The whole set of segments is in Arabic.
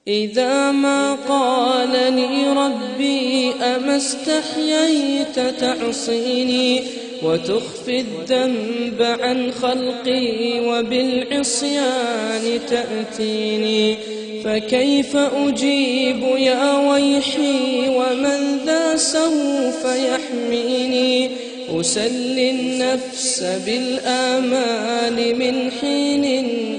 إذا ما قال لي ربي أما استحييت تعصيني وتخفي الذنب عن خلقي وبالعصيان تأتيني، فكيف أجيب يا ويحي ومن ذا سوف يحميني؟ أسلي النفس بالآمال من حين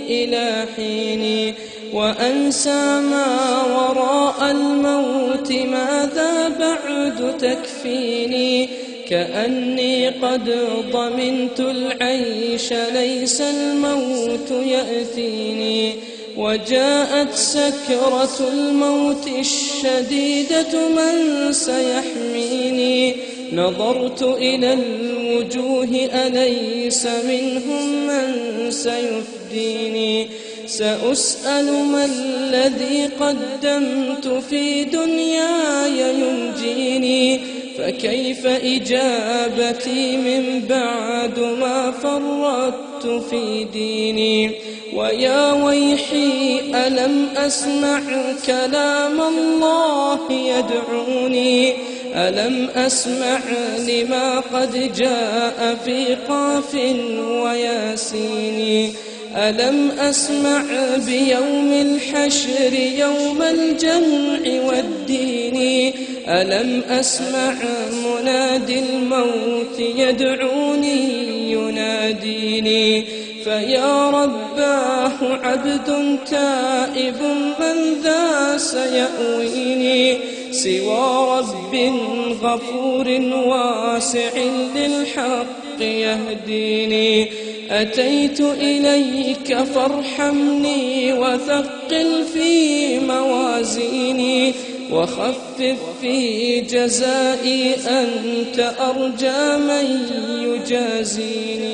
إلى حين، وأنسى ما وراء الموت ماذا بعد تكفيني؟ كأني قد ضمنت العيش ليس الموت يأتيني، وجاءت سكرة الموت الشديدة من سيحميني؟ نظرت إلى الوجوه أليس منهم من سيفديني؟ سأسأل ما الذي قدمت في دنياي ينجيني، فكيف إجابتي من بعد ما فرطت في ديني؟ ويا ويحي ألم أسمع كلام الله يدعوني؟ ألم أسمع لما قد جاء في قاف وياسين؟ ألم أسمع بيوم الحشر يوم الجمع والدين؟ ألم أسمع منادي الموت يدعوني يناديني؟ فيا رباه عبد تائب من ذا سيأويني؟ سوى رب غفور واسع للحق يهديني. أتيت إليك فارحمني وثقل في موازيني، وخفف في جزائي أنت أرجى من يجازيني.